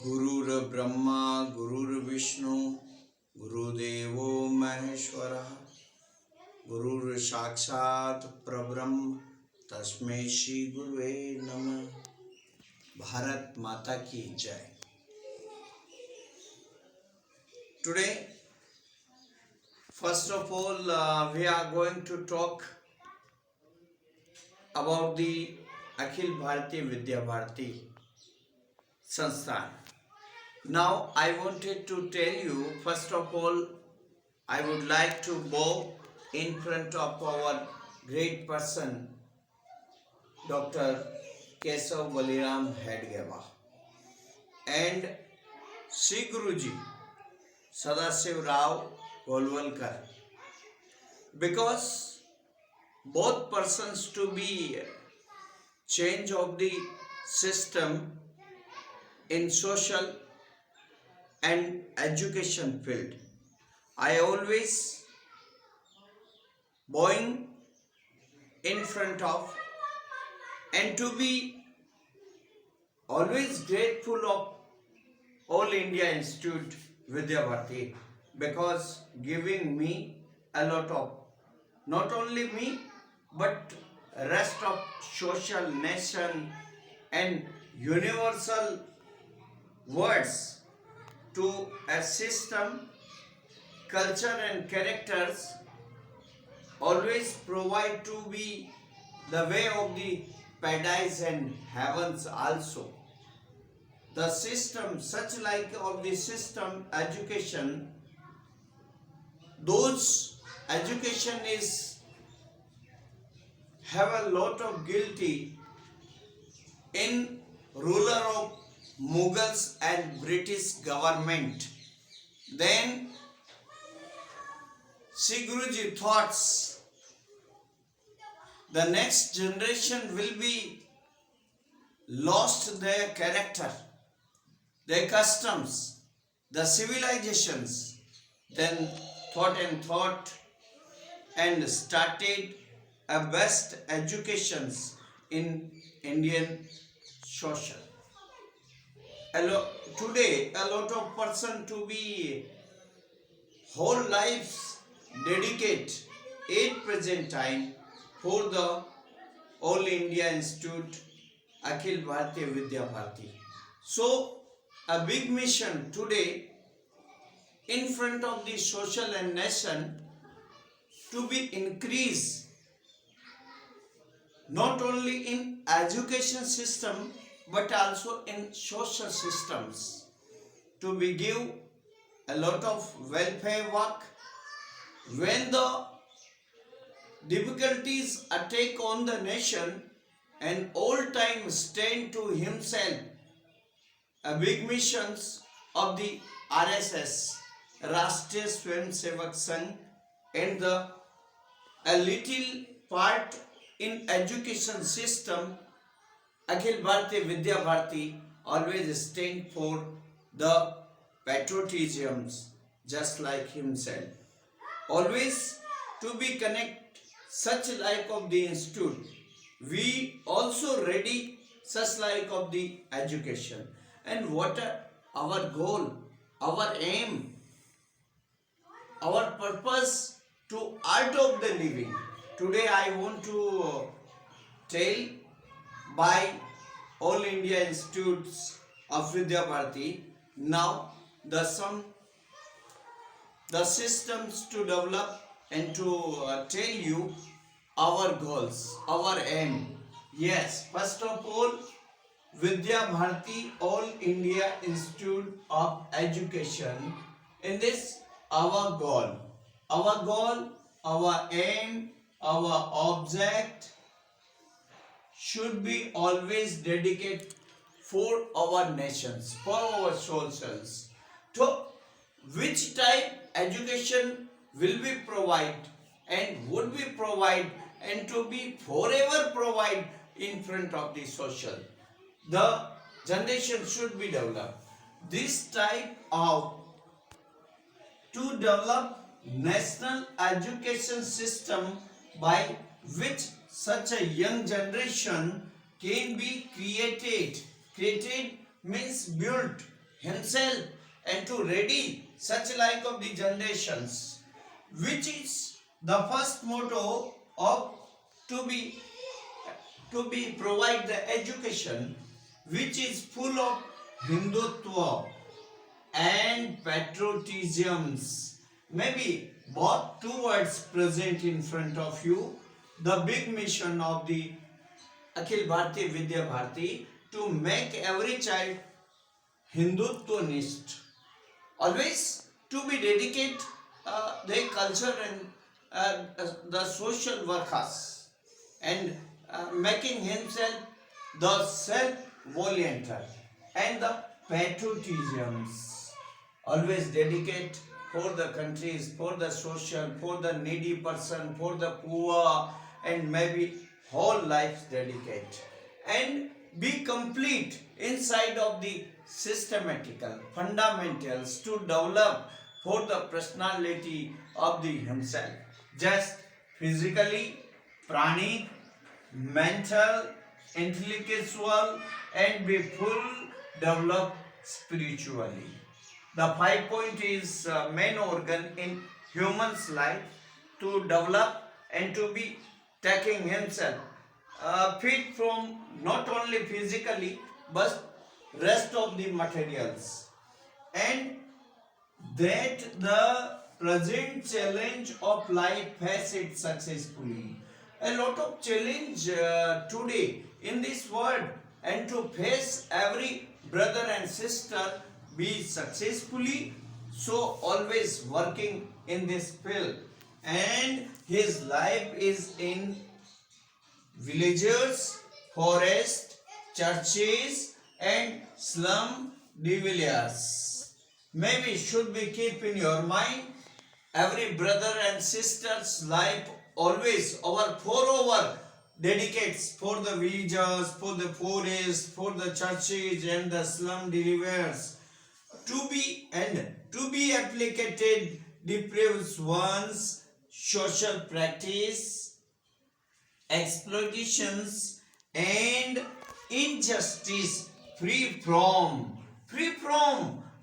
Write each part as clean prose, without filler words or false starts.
गुरुर् ब्रह्मा गुरुर्विष्णु गुरुदेवो महेश्वरः गुरुर् साक्षात् परब्रह्म तस्मै श्री गुरुवे नमः। भारत माता की जय। Today, first of all, we are going to talk about the Akhil Bharatiya Vidya Bharati Sansthan. Now, I wanted to tell you, first of all, I would like to bow in front of our great person, Dr. Kesav Baliram Hedgewar, and Sri Guruji Sadasiv Rao Golwalkar, because both persons to be change of the system in social and education field. I always bowing in front of and to be always grateful of All India Institute Vidya Bharati, because giving me a lot of, not only me but rest of social nation and universal words to a system, culture and characters always provide to be the way of the paradise and heavens also. The system, such like of the system education, those education is have a lot of guilty in ruler of Mughals and British government. Then Sri Guruji thoughts the next generation will be lost their character, their customs, the civilizations. Then thought and started a best educations in Indian social. Today a lot of person to be whole lives dedicate at present time for the All India Institute Akhil Bharatiya Vidya Bharati. So a big mission today in front of the social and nation to be increased not only in education system but also in social systems, to be give a lot of welfare work. When the difficulties attack on the nation and all time stand to himself, a big missions of the RSS, Rashtriya Swayamsevak Sangh, and a little part in education system, Akhil Bharatiya Vidya Bharati always stand for the patriotisms just like himself. Always to be connect such like of the institute. We also ready such like of the education. And what our goal, our aim, our purpose to art of the living. Today I want to tell by All India Institutes of Vidya Bharati. Now the systems to develop and to tell you our goals, our aim. Yes, first of all, Vidya Bharati All India Institute of Education. In this, our goal, our aim, our object should be always dedicated for our nations, for our socials. So, which type education will be provide and would be provide and to be forever provide in front of the social. The generation should be developed. This type of to develop national education system by which such a young generation can be created. Created means built himself and to ready such like of the generations, which is the first motto of to be provide the education which is full of Hindutva and patriotisms. Maybe both two words present in front of you. The big mission of the Akhil Bharatiya Vidya Bharati to make every child Hindutvanist. Always to be dedicate their culture and the social workers and making himself the self-volunteer and the patriotisms. Always dedicate for the countries, for the social, for the needy person, for the poor, and maybe whole life dedicate and be complete inside of the systematical fundamentals to develop for the personality of the himself, just physically, pranic, mental, intellectual, and be full developed spiritually. The 5 point is main organ in human's life to develop and to be taking himself fit from not only physically but rest of the materials, and that the present challenge of life face it successfully. A lot of challenge today in this world, and to face every brother and sister be successfully, so always working in this field, and his life is in villages, forest, churches, and slum dwellers. Maybe should be keep in your mind every brother and sister's life always our forever dedicates for the villages, for the forest, for the churches and the slum dwellers to be and to be applicated depraves one's social practice, exploitations and injustice, free from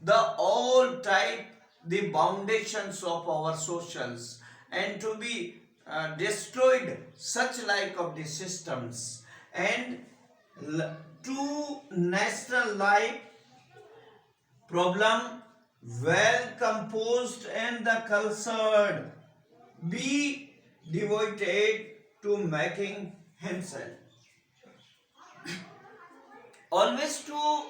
the all type the foundations of our socials, and to be destroyed such like of the systems, and to national life problem well composed and the cultured be devoted to making himself always to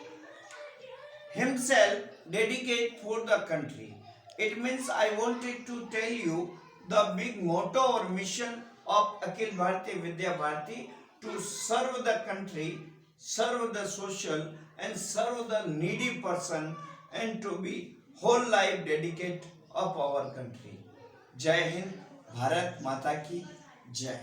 himself dedicate for the country. It means I wanted to tell you the big motto or mission of Akhil Bharatiya Vidya Bharati to serve the country, serve the social and serve the needy person, and to be whole life dedicate of our country. Jai Hind, Bharat Mata ki Jai.